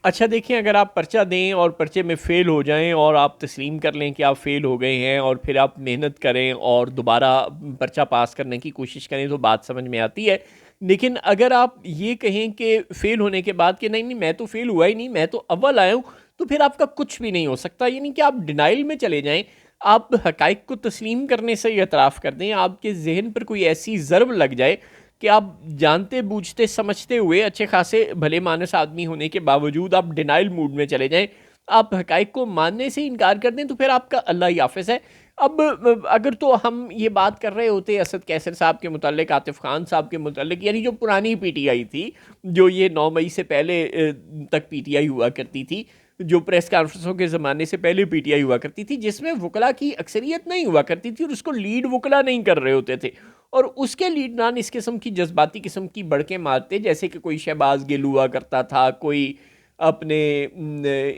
अच्छा देखिए, अगर आप पर्चा दें और पर्चे में फ़ेल हो जाएँ और आप तस्लीम कर लें कि आप फ़ेल हो गए हैं और फिर आप मेहनत करें और दोबारा पर्चा पास करने की कोशिश करें तो बात समझ में आती है। लेकिन अगर आप ये कहें कि फ़ेल होने के बाद कि नहीं, नहीं मैं तो फ़ेल हुआ ही नहीं, मैं तो अव्वल आया हूँ, तो फिर आपका कुछ भी नहीं हो सकता। यानी कि आप डिनाइल में चले जाएँ, आप हक़ाइक़ को तस्लीम करने से इतराफ़ कर दें, आपके ज़हन पर कोई ऐसी ज़रब लग जाए कि आप जानते बूझते समझते हुए अच्छे खासे भले मानस आदमी होने के बावजूद आप डिनाइल मूड में चले जाएं, आप हकाइक को मानने से इनकार कर दें, तो फिर आपका अल्लाह ही हाफ़िज़ है। अब अगर तो हम ये बात कर रहे होते असद कैसर साहब के मुतालिक, आतिफ खान साहब के मुतालिक, यानी जो पुरानी पीटीआई थी, जो ये 9 मई से पहले तक पीटीआई हुआ करती थी, जो प्रेस कॉन्फ्रेंसों के ज़माने से पहले पीटीआई हुआ करती थी, जिसमें वकला की अक्सरियत नहीं हुआ करती थी और उसको लीड वकला नहीं कर रहे होते थे, और उसके लीडरान इस किस्म की जज्बाती किस्म की बड़के मारते, जैसे कि कोई शहबाज गिल हुआ करता था, कोई अपने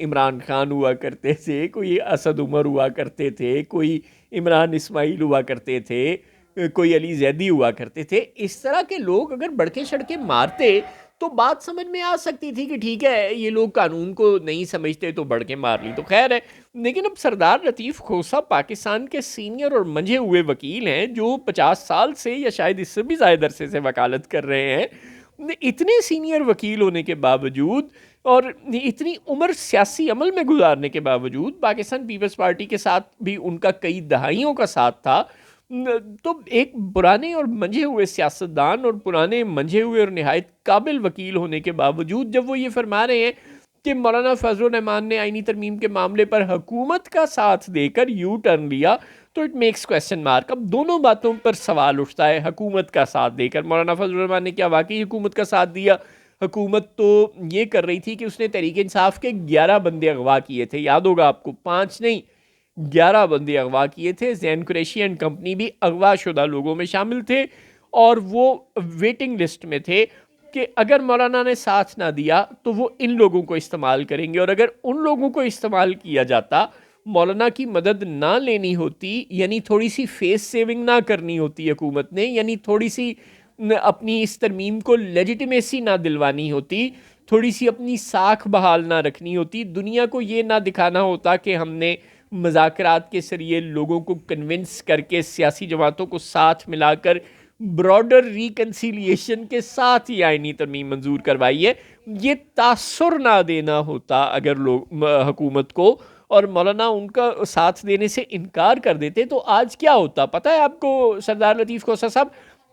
इमरान खान हुआ करते थे, कोई असद उमर हुआ करते थे, कोई इमरान इस्माइल हुआ करते थे, कोई अली जैदी हुआ करते थे। इस तरह के लोग अगर बड़के सड़के मारते तो बात समझ में आ सकती थी कि ठीक है, ये लोग कानून को नहीं समझते तो बड़के मार ली तो खैर है। लेकिन अब सरदार लतीफ़ खोसा पाकिस्तान के सीनियर और मंझे हुए वकील हैं, जो 50 साल से या शायद इससे भी ज़्यादा अरसे से वकालत कर रहे हैं। इतने सीनियर वकील होने के बावजूद और इतनी उम्र सियासी अमल में गुजारने के बावजूद, पाकिस्तान पीपल्स पार्टी के साथ भी उनका कई दहाइयों का साथ था। तो एक पुराने और मंझे हुए सियासतदान और पुराने मंझे हुए और नहायत काबिल वकील होने के बावजूद जब वो ये फरमा रहे हैं कि मौलाना फजल रहमान ने आईनी तरमीम के मामले पर हुकूमत का साथ देकर यू टर्न लिया, तो इट मेक्स क्वेश्चन मार्क। अब दोनों बातों पर सवाल उठता है। हुकूमत का साथ देकर मौलाना फजल रहमान ने क्या वाकई हुकूमत का साथ दिया? हुकूमत तो ये कर रही थी कि उसने तहरीक इंसाफ के 11 बंदे अगवा किए थे, याद होगा आपको, 5 नहीं 11 बंदे अगवा किए थे। जैन कुरैशी एंड कंपनी भी अगवा शुदा लोगों में शामिल थे और वो वेटिंग लिस्ट में थे कि अगर मौलाना ने साथ ना दिया तो वो इन लोगों को इस्तेमाल करेंगे, और अगर उन लोगों को इस्तेमाल किया जाता, मौलाना की मदद ना लेनी होती, यानी थोड़ी सी फेस सेविंग ना करनी होती हुकूमत ने, यानी थोड़ी सी अपनी इस तरमीम को लेजिटिमेसी ना दिलवानी होती, थोड़ी सी अपनी साख बहाल ना रखनी होती, दुनिया को ये ना दिखाना होता कि हमने मुज़ाकरात के ज़रिए लोगों को कन्विंस करके सियासी जमातों को साथ मिलाकर ब्रॉडर रिकन्सिलिएशन के साथ ही आईनी तरमीम मंजूर करवाई है, ये तासुर ना देना होता अगर लोग हुकूमत को, और मौलाना उनका साथ देने से इनकार कर देते, तो आज क्या होता पता है आपको सरदार लतीफ़ खोसा साहब?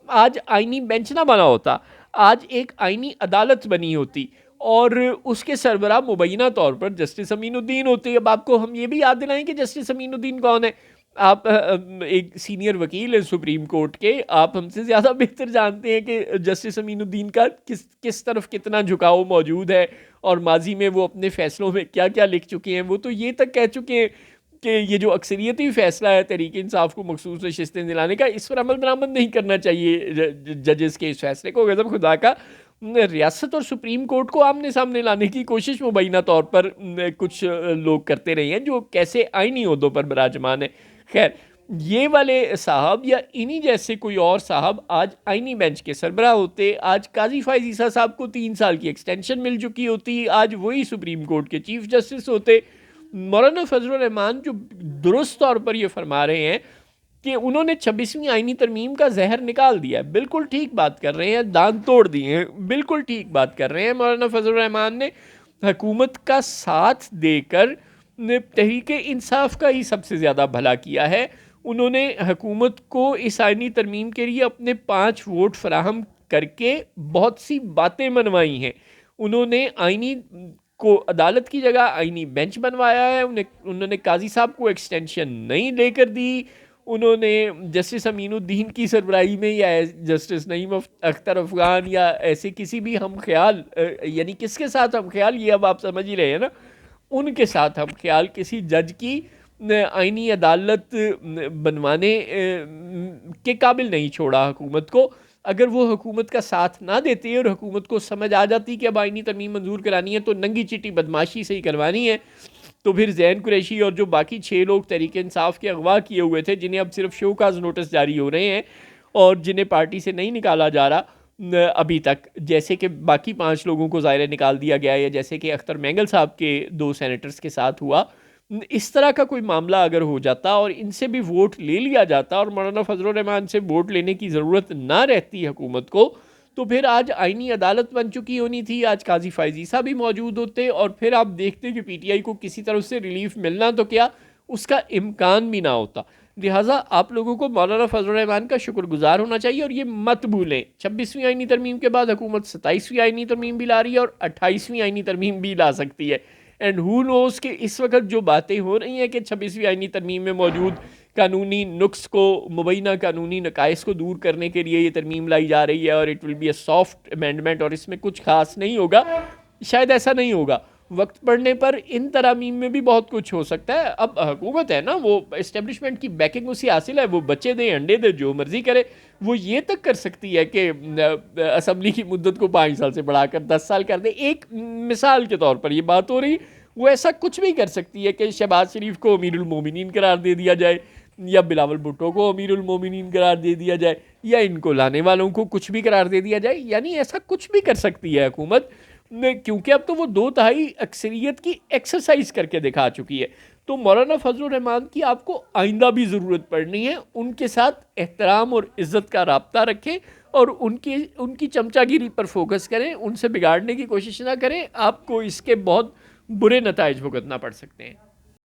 आज आईनी बेंच ना बना होता, आज एक आईनी अदालत बनी होती और उसके सरबराह मुबैना तौर पर जस्टिस अमीनुद्दीन होते। अब आपको हम ये भी याद दिलाएं कि जस्टिस अमीनुद्दीन कौन है। आप एक सीनियर वकील हैं सुप्रीम कोर्ट के, आप हमसे ज़्यादा बेहतर जानते हैं कि जस्टिस अमीनुद्दीन का किस किस तरफ कितना झुकाव मौजूद है और माजी में वो अपने फ़ैसलों में क्या क्या लिख चुके हैं। वो तो ये तक कह चुके हैं कि ये जो अक्सरियती फ़ैसला है तहरीक इंसाफ को मखसूस नशिस्तें दिलाने का, इस पर अमल दरामद नहीं करना चाहिए जजेस के इस फैसले को। गज़ब खुदा का, रियासत और सुप्रीम कोर्ट को आमने सामने लाने की कोशिश मुबैना तौर पर कुछ लोग करते रहे हैं जो कैसे आईनी ओहदों पर विराजमान है। खैर, ये वाले साहब या इन्हीं जैसे कोई और साहब आज आईनी बेंच के सरबराह होते, आज काजी फायज ईसा साहब को 3 साल की एक्सटेंशन मिल चुकी होती, आज वही सुप्रीम कोर्ट के चीफ जस्टिस होते। मौलाना फजल रहमान जो दुरुस्त तौर पर ये फरमा रहे हैं कि उन्होंने 26वीं आईनी तरमीम का जहर निकाल दिया है, बिल्कुल ठीक बात कर रहे हैं, दांत तोड़ दिए हैं, बिल्कुल ठीक बात कर रहे हैं। मौलाना फजल रहमान ने हुकूमत का साथ देकर तहरीक इंसाफ का ही सबसे ज़्यादा भला किया है। उन्होंने हुकूमत को इस आईनी तरमीम के लिए अपने 5 वोट फराहम करके बहुत सी बातें मनवाई हैं। उन्होंने आईनी को अदालत की जगह आईनी बेंच बनवाया है, उन्होंने काजी साहब को एक्सटेंशन नहीं लेकर दी, उन्होंने जस्टिस अमीनुद्दीन की सरबराही में या जस्टिस नईम अख्तर अफगान या ऐसे किसी भी हम ख्याल, यानी किसके साथ हम ख्याल, ये अब आप समझ ही रहे हैं ना, उनके साथ हम ख्याल किसी जज की आईनी अदालत बनवाने के काबिल नहीं छोड़ा हुकूमत को। अगर वो हुकूमत का साथ ना देते और हुकूमत को समझ आ जाती कि अब आईनी तरमीम मंजूर करानी है तो नंगी चिटी बदमाशी से ही करवानी है, तो फिर जैन कुरैशी और जो बाकी 6 लोग तहरीक इंसाफ के अगवा किए हुए थे, जिन्हें अब सिर्फ शोकाज नोटिस जारी हो रहे हैं और जिन्हें पार्टी से नहीं निकाला जा रहा, अभी तक, जैसे कि बाकी 5 लोगों को ज़ाहिर है निकाल दिया गया, या जैसे कि अख्तर मैंगल साहब के 2 सेनेटर्स के साथ हुआ, इस तरह का कोई मामला अगर हो जाता और इनसे भी वोट ले लिया जाता और मौलाना फजल रहमान से वोट लेने की ज़रूरत ना रहती हुकूमत को, तो फिर आज आईनी अदालत बन चुकी होनी थी, आज काजी फायजीसा भी मौजूद होते, और फिर आप देखते कि पीटीआई को किसी तरह से रिलीफ मिलना तो क्या, उसका इम्कान भी ना होता। लिहाजा आप लोगों को मौलाना फजल रहमान का शुक्रगुजार होना चाहिए, और ये मत भूलें 26वीं आईनी तरमीम के बाद हुकूमत 27वीं आईनी तरमीम भी ला रही है और 28वीं आईनी तरमीम भी ला सकती है। एंड हु नोज़ कि इस वक्त जो बातें हो रही हैं कि 26वीं आईनी तरमीम में मौजूद कानूनी नुक्स को, मुबैना कानूनी नकाइस को दूर करने के लिए ये तरमीम लाई जा रही है और it will be a soft amendment और इसमें कुछ खास नहीं होगा, शायद ऐसा नहीं होगा। वक्त पड़ने पर इन तरामीम में भी बहुत कुछ हो सकता है। अब हुकूमत है ना, वो इस्टेब्लिशमेंट की बैकिंग उसी हासिल है, वो बच्चे दे अंडे दे जो मर्जी करे, वो ये तक कर सकती है कि असम्बली की मुद्दत को 5 साल से बढ़ाकर 10 साल कर दे। एक मिसाल के तौर पर ये बात हो रही, वो ऐसा कुछ भी कर सकती है कि शहबाज शरीफ को अमीरुल मोमिनीन करार दे दिया जाए, या बिलावल भुट्टो को अमीरुल मोमिनीन करार दे दिया जाए, या इनको लाने वालों को कुछ भी करार दे दिया जाए। यानी ऐसा कुछ भी कर सकती है हुकूमत, क्योंकि अब तो वो 2/3 अक्सरियत की एक्सरसाइज करके दिखा चुकी है। तो मौलाना फजल रहमान की आपको आइंदा भी ज़रूरत पड़नी है, उनके साथ एहतराम और इज़्ज़त का राब्ता रखें और उनकी चमचागिरी पर फोकस करें, उनसे बिगाड़ने की कोशिश ना करें, आपको इसके बहुत बुरे नताइज भुगतना पड़ सकते हैं।